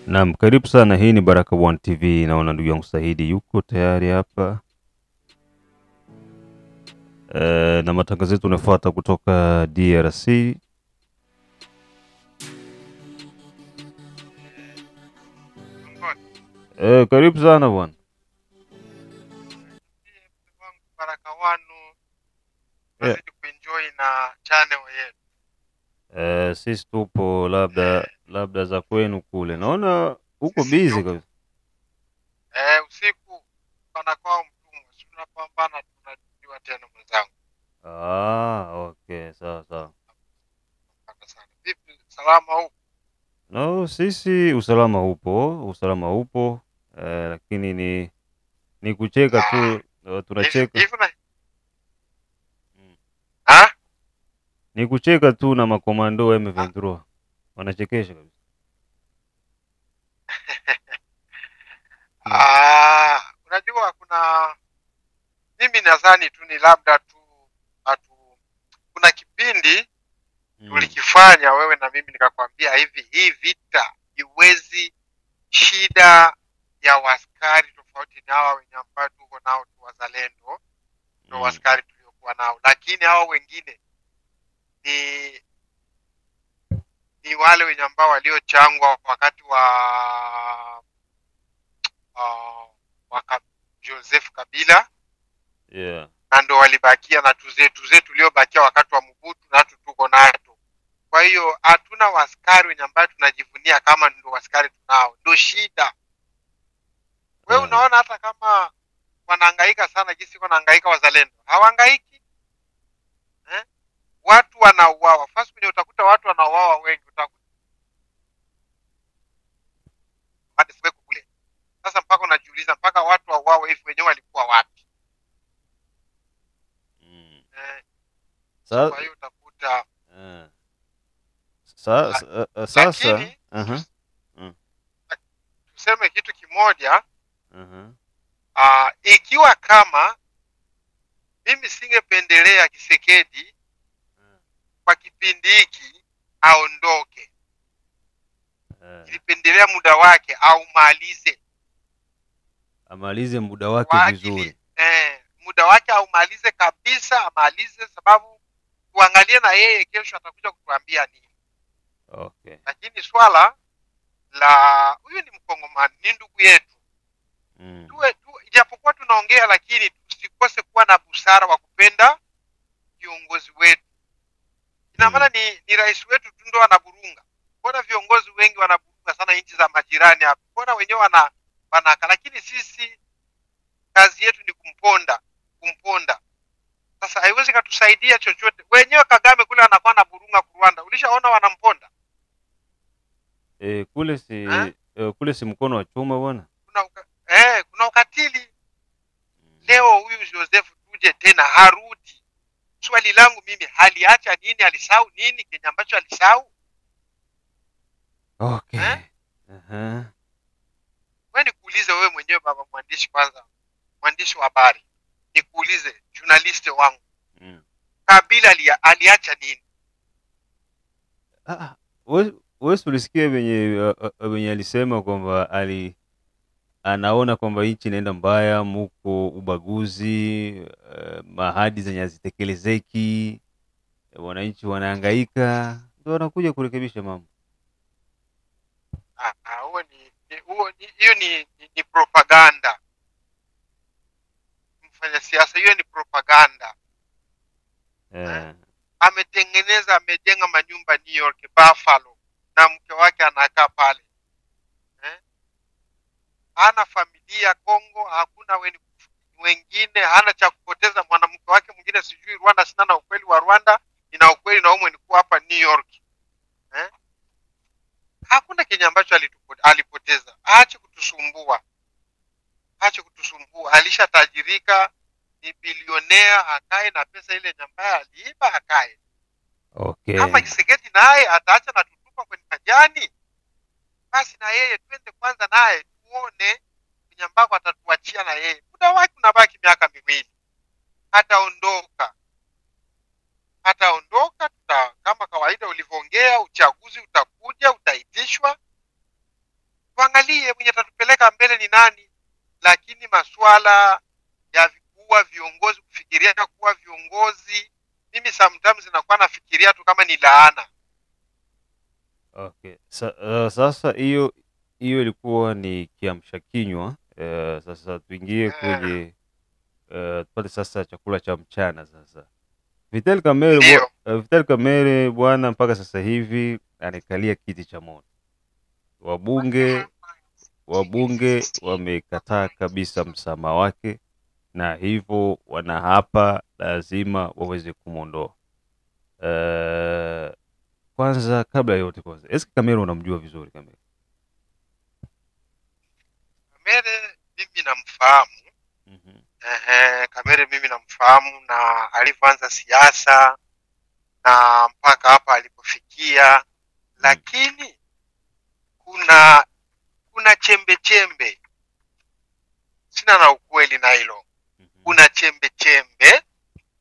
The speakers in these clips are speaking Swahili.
Naam, karibu sana. Hii ni Baraka1 TV. Naona ndugu yangu Saidi yuko tayari hapa. Na matangazo yetu yanafuata kutoka DRC. Karibu sana bwana. Baraka1 nazidi kuenjoy na channel yetu. Sisi tupo labda za kwenu kule. Naona uko busy kabisa. Usiku panakuwa mtumwa. Sisi tunapambana, tunajua tena mwenzangu. Okay, sawa. Vipi, salama huko? No, sisi usalama upo. Lakini ni kucheka tu, tunacheka. Ni kucheka tu na makomando wa M23. Wanachekesha kabisa. Unajua mimi nadhani tu ni labda tu kuna kipindi tulikifanya wewe na mimi nikakwambia hivi, hii vita iwezi shida ya waskari tofauti na hawa wenye ambao tuko nao tu wazalendo ndio waskari tuliokuwa nao, lakini hao wengine ni wale wenye ambao waliochangwa wakati wa Joseph Kabila, na ndo walibakia na tuzetu tuliobakia wakati wa Mobutu na tuko nato. Kwa hiyo hatuna waskari wenye ambao tunajivunia kama ndo waskari tunao, ndo shida. Wewe unaona hata kama wanahangaika sana jinsi wanahangaika wazalendo, hawahangaiki. Watu wanauawa. Fast kwenye utakuta watu wanauawa wengi, utakuta kule. Sasa mpaka unajiuliza mpaka watu wauawe hivi wenyewe walikuwa wapi? Kwa hiyo utakuta sasa tuseme kitu kimoja. Ikiwa kama mimi singependelea Kisekedi kwa kipindi hiki aondoke, nilipendelea muda wake au amalize muda wake vizuri. Muda wake au malize kabisa, amalize, sababu tuangalie na yeye kesho atakuja kutuambia nini. Okay. Lakini swala la huyu ni Mkongomani, ni ndugu yetu. Ijapokuwa tunaongea, lakini tusikose kuwa na busara wa kupenda viongozi wetu. Ina maana ni rais wetu tu ndo anaburunga. Mbona viongozi wengi wanaburunga sana nchi za majirani hapa? Mbona wenyewe wanaka, lakini sisi kazi yetu ni kumponda. Sasa haiwezi katusaidia chochote. Wenyewe Kagame kule anakuwa na burunga ku Rwanda. Ulishaona wanamponda? Kule si mkono wa chuma bwana. Kuna ukatili. Leo huyu Joseph tuje tena harudi. Swali langu mimi, haliacha nini? Alisahau nini Kenya ambacho alisahau? Okay. Wewe nikuulize wewe mwenyewe baba mwandishi, kwanza mwandishi wa habari, nikuulize journalist wangu. Kabila aliacha nini? Wewe ulisikia venye alisema kwamba anaona kwamba nchi inaenda mbaya, muko ubaguzi, mahadi zenye hazitekelezeki, wananchi wanahangaika, ndio wanakuja kurekebisha mambo. Hiyo ni propaganda. Mfanya siasa, hiyo ni propaganda. Amejenga manyumba New York, Buffalo, na mke wake anakaa pale. Hana familia Kongo, hakuna wengine, hana cha kupoteza. Mwanamke wake mwingine sijui Rwanda, sina na ukweli wa Rwanda, ina ukweli na umwe nikuwa hapa New York. Hakuna Kenya ambacho alipoteza. Aache kutusumbua. Alishatajirika, ni bilionea, akae na pesa ile nyambaya aliiba akae. Okay. Kama Kisekedi naye ataacha na tutupa kwenye majani, basi na yeye twende kwanza naye tuone nyambako atatuachia na yeye. Muda wake unabaki miaka 2. Ataondoka, kama kawaida ulivyoongea, uchaguzi utakuja, utaitishwa. tuangalie mwenye tatupeleka mbele ni nani. Lakini masuala ya kuwa viongozi, kufikiria kuwa viongozi, mimi sometimes nakuwa nafikiria tu kama ni laana. Okay. Sasa hiyo ilikuwa ni kiamsha kinywa. Sasa tuingie kwenye tupate sasa chakula cha mchana sasa. Vital Kamerhe bwana, mpaka sasa hivi anakalia kiti cha moto. Wabunge wamekataa kabisa msamaha wake, na hivyo wanahapa lazima waweze kumwondoa. Kwanza kabla ya yote, kwanza eske Kamerhe unamjua vizuri? Kamerhe mimi namfahamu. Kamerhe mimi namfahamu, na alivyoanza siasa na mpaka hapa alipofikia. Lakini kuna chembe sina na ukweli na hilo. Kuna chembe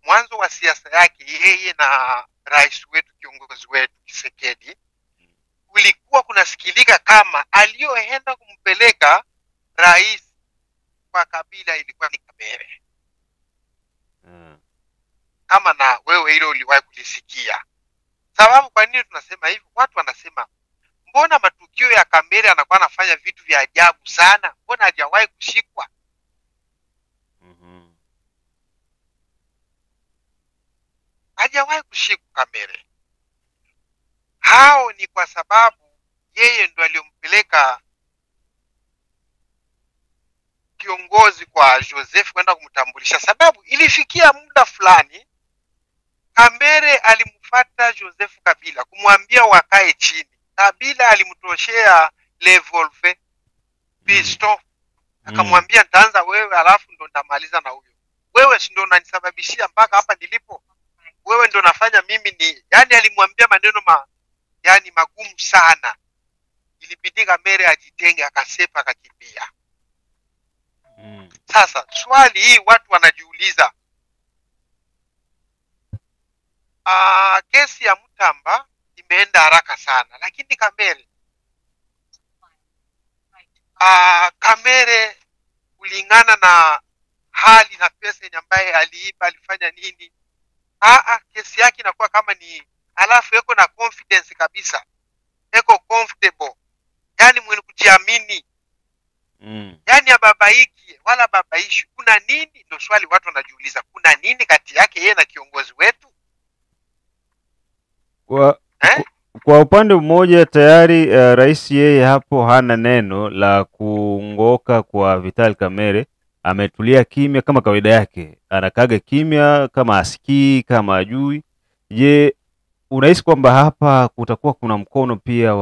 mwanzo wa siasa yake yeye na rais wetu, kiongozi wetu Tshisekedi, kulikuwa kunasikilika kama aliyoenda kumpeleka rais kwa Kabila ilikuwa ni Kamerhe. Kama na wewe hilo uliwahi kulisikia. Sababu kwa nini tunasema hivyo? Watu wanasema mbona matukio ya Kamerhe anakuwa anafanya vitu vya ajabu sana, mbona hajawahi kushikwa? Hajawahi kushikwa Kamerhe. Hao ni kwa sababu yeye ndo aliyompeleka kiongozi kwa Joseph kwenda kumtambulisha. Sababu ilifikia muda fulani Kamerhe alimfuata Joseph Kabila kumwambia wakae chini. Kabila alimtoshea revolver, pistol, akamwambia nitaanza wewe alafu ndo ndamaliza na huyo. Wewe si ndo unanisababishia mpaka hapa nilipo. Wewe ndo nafanya mimi ni, yani alimwambia maneno magumu sana. Ilibidi Kamerhe ajitenge, akasepa, akakimbia. Sasa swali hii watu wanajiuliza, kesi ya Mutamba imeenda haraka sana, lakini Kamerhe kulingana na hali na pesa yenye ambaye aliiba, alifanya nini, kesi yake inakuwa kama ni, alafu eko na confidence kabisa, eko comfortable, yani mwenye kujiamini. Yani ababaiki wala babaishi. Kuna nini? Ndio swali watu wanajiuliza. Kuna nini kati yake yeye na kiongozi wetu? Kwa upande mmoja tayari rais yeye hapo hana neno la kungoka kwa Vital Kamerhe. Ametulia kimya kama kawaida yake, anakaga kimya kama asikii, kama ajui. Je, unahisi kwamba hapa kutakuwa kuna mkono pia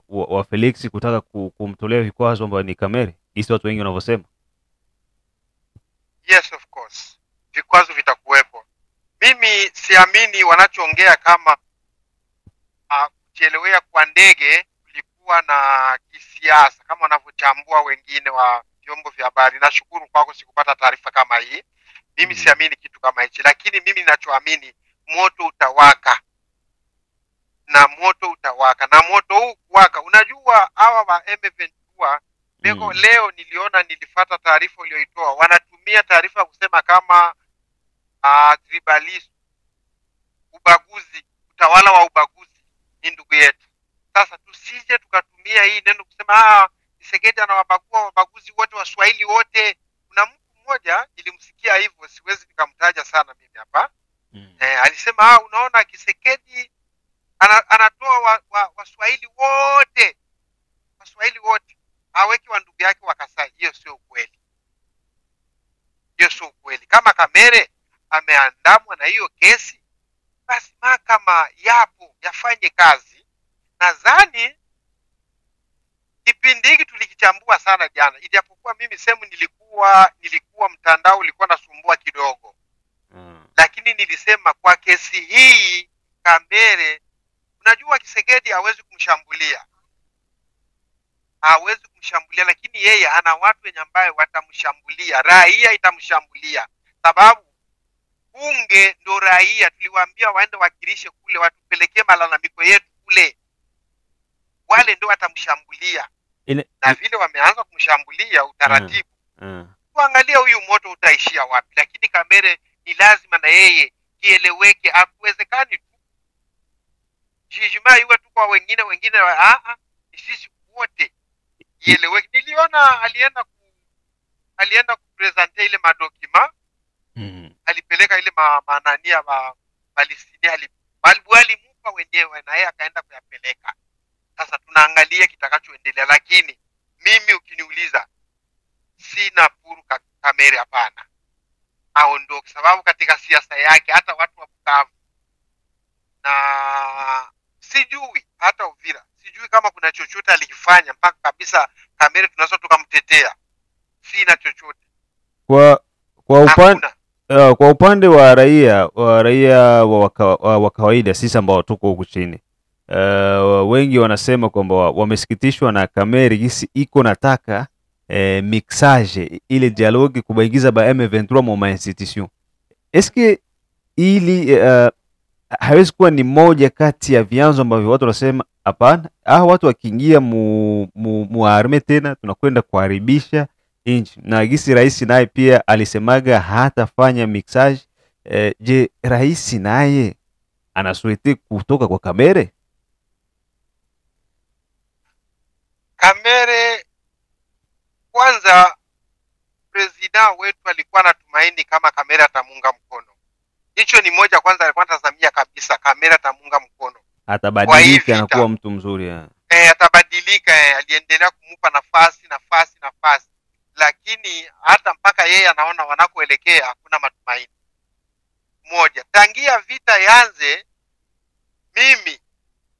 wa Felix kutaka kumtolea vikwazo ambao ni Kamerhe, hisi watu wengi wanavyosema? Yes, of course, vikwazo vitakuwepo. Mimi siamini wanachoongea kama kuchelewea kwa ndege kulikuwa na kisiasa kama wanavyochambua wengine wa vyombo vya habari. Nashukuru kwako, sikupata taarifa kama hii. Mimi siamini kitu kama hichi, lakini mimi ninachoamini, moto utawaka na moto utawaka, na moto huu kuwaka. Unajua hawa wa M23 leo nilifuata taarifa iliyoitoa, wanatumia taarifa kusema kama tribalism, ubaguzi, utawala wa ubaguzi ni ndugu yetu. Sasa tusije tukatumia hii neno kusema Tshisekedi anawabagua wabaguzi wote, Waswahili wote. Kuna mtu mmoja nilimsikia hivyo, siwezi nikamtaja sana mimi hapa. Alisema unaona Tshisekedi anatoa Waswahili wote, Waswahili wote haweki wa ndugu yake wa Kasai. Hiyo sio ukweli, hiyo sio ukweli. Kama Kamerhe ameandamwa na hiyo kesi, basi mahakama yapo yafanye kazi. Nadhani kipindi hiki tulikichambua sana jana, ijapokuwa mimi sehemu nilikuwa mtandao ulikuwa nasumbua kidogo. Lakini nilisema kwa kesi hii Kamerhe, unajua Tshisekedi hawezi kumshambulia, lakini yeye ana watu wenye ambaye watamshambulia, raia itamshambulia, sababu bunge ndo raia. Tuliwaambia waende wakilishe kule, watupelekee malalamiko yetu kule, wale ndo watamshambulia. na vile wameanza kumshambulia utaratibu, tuangalie huyu moto utaishia wapi. Lakini Kamere ni lazima na yeye kieleweke, hakuwezekani tu jijima iwe tu kwa wengine ni sisi wote ieleweke. Niliona alienda kupresente ile madokima, alipeleka ile manania wa Palestina, walimupa wenyewe na yeye akaenda kuyapeleka. Sasa tunaangalia kitakachoendelea, lakini mimi ukiniuliza, sina puru Kamere, hapana, aondoke. Sababu katika siasa yake hata watu wa Bukavu na sijui hata Uvira, sijui kama kuna chochote alikifanya mpaka kabisa Kamere tunaweza tukamtetea. Sina chochote kwa upande wa raia wa kawaida, sisi ambao tuko huku chini, wengi wanasema kwamba wamesikitishwa na Kamere gisi iko nataka mixage ile dialogue kubaingiza ba M23 mu institution. Eske ili hawezi kuwa ni moja kati ya vyanzo ambavyo watu wanasema hapana, watu wakiingia mu arme tena tunakwenda kuharibisha inchi, na gisi rais naye pia alisemaga hatafanya mixage. Je, rais naye anasuete kutoka kwa Kamere? Kamere kwanza, president wetu alikuwa anatumaini kama Kamere atamunga mkono. Hicho ni moja kwanza, alikuwa anatazamia kabisa Kamere atamunga mkono, atabadilika na kuwa mtu mzuri atabadilika. Aliendelea kumupa nafasi, lakini hata mpaka yeye anaona wanakoelekea hakuna matumaini. Moja, tangia vita yanze, mimi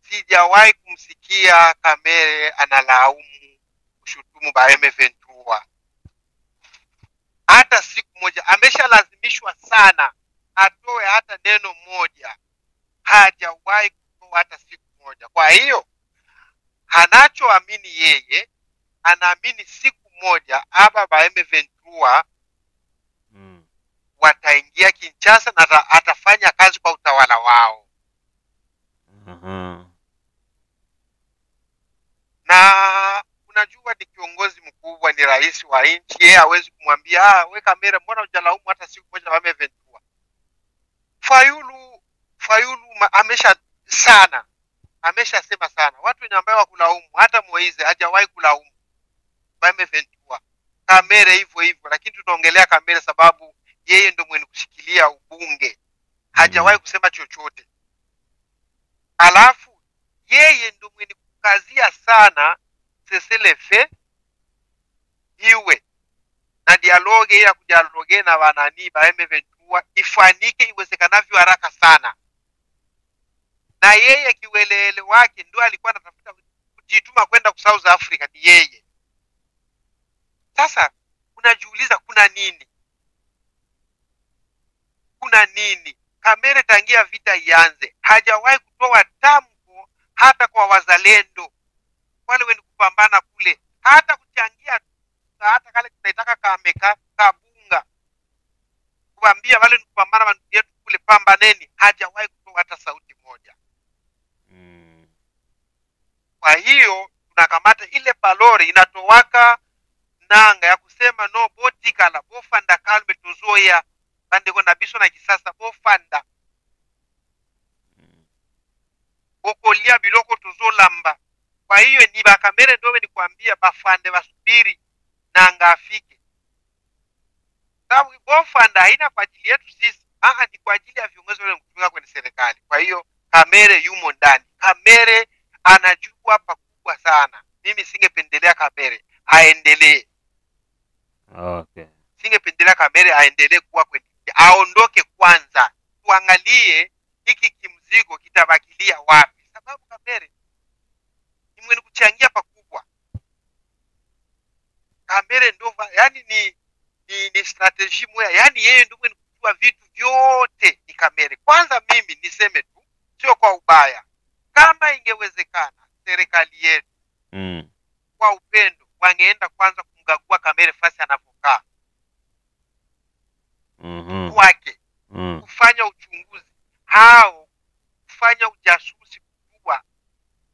sijawahi kumsikia Kamere analaumu kushutumu ba M23 hata siku moja. Ameshalazimishwa sana atoe hata neno moja, hajawahi kutoa hata siku moja. Kwa hiyo anachoamini yeye, anaamini siku moja hapa ba M23 wataingia Kinshasa na atafanya kazi kwa utawala wao. Na unajua ni kiongozi mkubwa, ni rais wa nchi, yeye hawezi kumwambia we Kamere, mbona hujalaumu hata siku moja ba M23? Fayulu ameshasema sana. Watu wenye ambao wakulaumu, hata Moize hajawahi kulaumu ba M23. Kamere hivyo, lakini tunaongelea Kamere sababu yeye ndio mwenye kushikilia ubunge, hajawahi kusema chochote. Alafu yeye ndio mwenye kukazia sana seselefe iwe na dialogue ya kudialoge na wanani ba M23 ifanike iwezekanavyo haraka sana. Na yeye kiwelele wake ndio alikuwa anatafuta kujituma kwenda ku South Africa, ni yeye. Sasa unajiuliza kuna nini? Kamere tangia vita ianze hajawahi kutoa tamko hata kwa wazalendo wale wenye kupambana kule, hata kuchangia, hata kale tunaitaka kabunga kuambia wale kupambana wandugu yetu kule, pambaneni, hajawahi kutoa hata sauti moja. Kwa hiyo tunakamata ile palori inatowaka nanga ya kusema no botikala bofanda kalme tuzoya bandeko na biso na kisasa bofanda okolia biloko tuzolamba. Kwa hiyo ni ba Kamere ndio ni kuambia bafande basubiri nanga afike, sababu bofanda haina kwa ajili yetu sisi, ni kwa ajili ya viongozi wale kutoka kwenye serikali. Kwa hiyo Kamere yumo ndani. Kamere anajua pakubwa sana. Mimi singependelea Kamere aendelee. Okay. Singependelea Kamere aendelee kuwa kwenye, aondoke kwanza, tuangalie hiki kimzigo kitabakilia wapi, sababu Kamere ni mwenye kuchangia pakubwa. Kamere ndo yani ni strategy moja, yani yeye ndio mwenye kujua vitu vyote ni Kamere. Kwanza mimi niseme tu, sio kwa ubaya, kama ingewezekana serikali yetu kwa upendo wangeenda kwanza kumgagua Kamere fasi anavokaa kwake, kufanya uchunguzi hao, kufanya ujasusi, kujua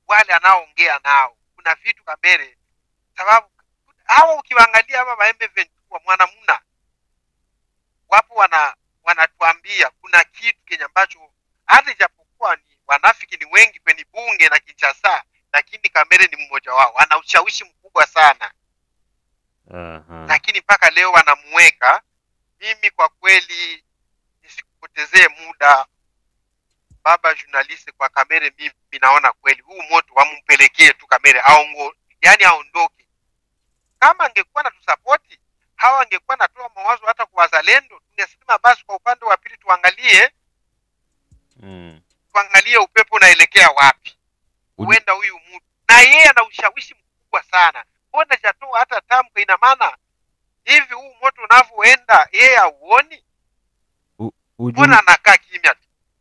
wale anaoongea nao. Kuna vitu Kamere sababu hawa ukiwaangalia hapa maembe ventura mwanamuna wapo wanatuambia kuna kitu kenye ambacho hata ijapokuwa ni wanafiki ni wengi kwenye bunge na Kinshasa, lakini Kamere ni mmoja wao, ana ushawishi mkubwa sana. Lakini mpaka leo wanamuweka. Mimi kwa kweli nisikupotezee muda baba journalist, kwa Kamere mimi naona kweli huu moto wamumpelekee tu Kamere yani aondoke. Kama angekuwa na tusapoti hawa angekuwa natoa mawazo hata kwa wazalendo, tungesema basi kwa upande wa pili tuangalie tuangalie upepo unaelekea wapi. Huenda huyu mtu na yeye ana ushawishi mkubwa sana, mbona jatoa hata tamko? Ina maana hivi huu moto unavyoenda yeye auoni? Mbona anakaa kimya?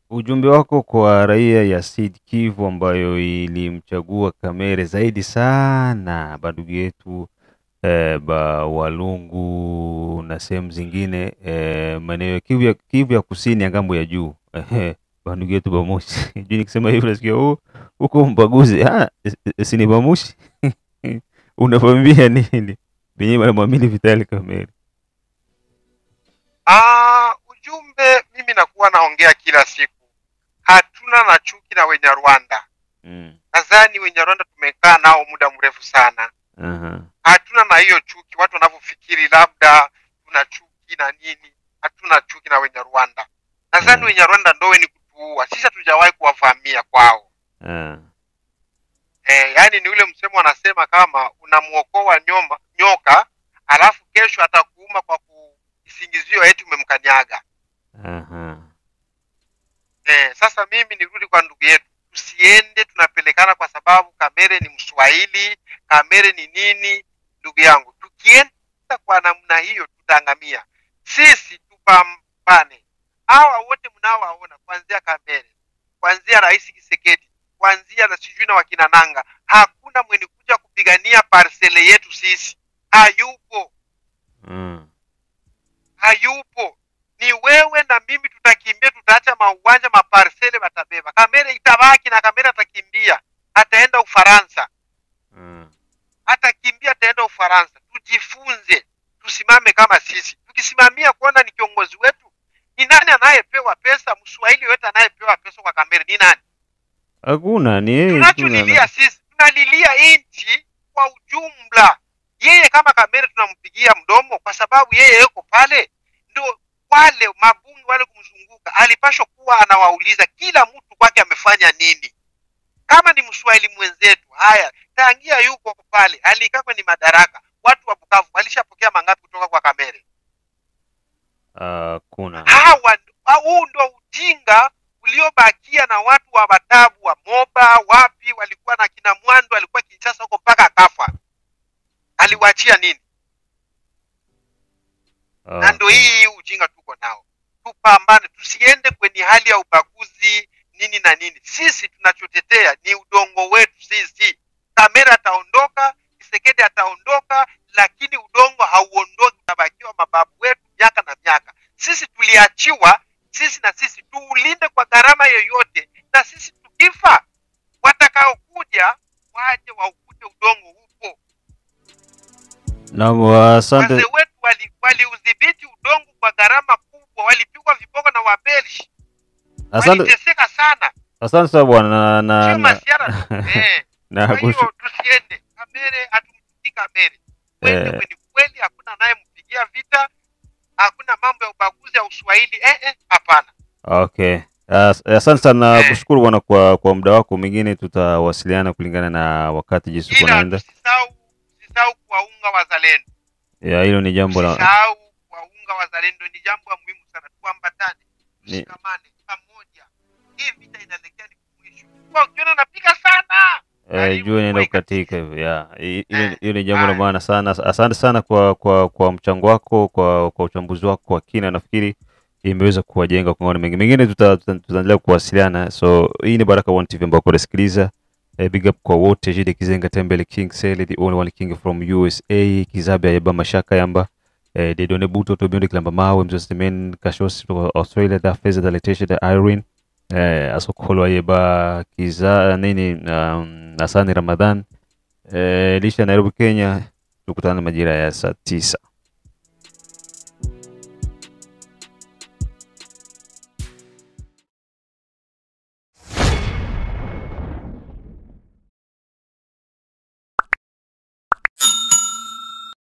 Ujumbe wako kwa raia ya Sud Kivu ambayo ilimchagua Kamere zaidi sana, bandugu yetu ba Walungu na sehemu zingine maeneo Kivu ya kusini ya ngambo ya juu bandugu yetu Bamushi juu nikisema hivyo nasikia huko mbaguzi. Si ni Bamushi unafahimia nini benye wanamwamini Vital Kamere? Ujumbe mimi nakuwa naongea kila siku, hatuna na chuki na wenye Rwanda. Nadhani wenye Rwanda tumekaa nao muda mrefu sana. Hatuna na hiyo chuki watu wanavyofikiri labda tuna chuki na nini. Hatuna chuki na wenye Rwanda. Nadhani wenye Rwanda ndio ni kutuua. Sisi hatujawahi kuwavamia kwao. Yani ni ule msemo anasema kama unamuokoa nyoka alafu kesho atakuuma kwa kisingizio eti umemkanyaga. Sasa mimi nirudi kwa ndugu yetu, tusiende tunapelekana kwa sababu Kamere ni Mswahili, Kamere ni nini. Ndugu yangu, tukienda kwa namna hiyo tutaangamia. Sisi tupambane. Hawa wote mnaowaona kuanzia Kamere, kuanzia Rais Kisekedi, kuanzia na sijui na wakina Nanga, hakuna mwenye kuja kupigania parcele yetu sisi. Hayupo. Hayupo. Ni wewe na mimi tutakimbia, tutaacha mauwanja maparcele watabeba. Kamere itabaki na Kamere atakimbia, ataenda Ufaransa. Atakimbia ataenda Ufaransa. Tujifunze, tusimame kama sisi. Tukisimamia kuona ni kiongozi wetu, ni nani anayepewa pesa? Mswahili yote anayepewa pesa kwa Kamere ni nani? Hakuna, ni yeye. Tunacholilia sisi, tunalilia inchi kwa ujumla. Yeye kama Kamere tunampigia mdomo kwa sababu yeye yuko pale. Ndio wale mabunge wale kumzunguka alipashwa kuwa anawauliza kila mtu kwake amefanya nini. Kama ni Mswahili mwenzetu, haya tangia yuko pale alikaa kwenye madaraka, watu wa Bukavu walishapokea mangapi kutoka kwa Kamere? Kuna huu ndio ujinga uliobakia na watu wa Batabu wa Moba wapi walikuwa na kina Mwando alikuwa Kinshasa huko mpaka akafa. Aliwaachia nini? Na ndio hii ujinga tuko nao. Tupambane, tusiende kwenye hali ya ubaguzi nini na nini. Sisi tunachotetea ni udongo wetu sisi. Kamere ataondoka, Kisekedi ataondoka, lakini udongo hauondoki, utabakiwa mababu wetu miaka na miaka. Sisi tuliachiwa, sisi na sisi tuulinde kwa gharama yoyote, na sisi tukifa watakaokuja waje waukute udongo upo. Na asante. Wazee wetu waliudhibiti udongo kwa gharama kubwa, walipigwa viboko na Wabelgi. Waliteseka sana. Asante sana bwana na masiara. Kwa hiyo tusiende. Kamere hatumtiki Kamere. Kweli hakuna naye mpigia vita. Hakuna mambo ya ubaguzi ya Uswahili. Hapana. Okay. Asante sana, kushukuru bwana kwa muda wako. Mwingine tutawasiliana kulingana na wakati jinsi kunaenda. Usisahau kuwaunga wazalendo. Hilo ni jambo la usisahau kuwaunga wazalendo, ni jambo la muhimu sana. Tuambatane, tushikamane pamoja. Hii vita inaelekea ni mwisho. Kwa ukiona napiga sana jua inaenda kukatika hivyo. Hiyo ni jambo la maana sana. Asante sana kwa mchango wako, kwa uchambuzi wako kwa kina. Nafikiri imeweza kuwajenga kwa mengi. Mengine tutaendelea kuwasiliana. So hii ni Baraka One TV ambao unasikiliza. Big up kwa wote. Jide Kizenga Tembele King Sele, the only one king from USA. Kizabe Ayeba Mashaka Yamba. Dedone Buto Tobiondi Klamba Mawe Mzostemen Kashosi to Australia. Da Feza da Letesha da Irene. Asokolo Ayeba Kiza nini Asani Ramadan. Elisha, Nairobi, Kenya. Tukutane majira ya saa 9.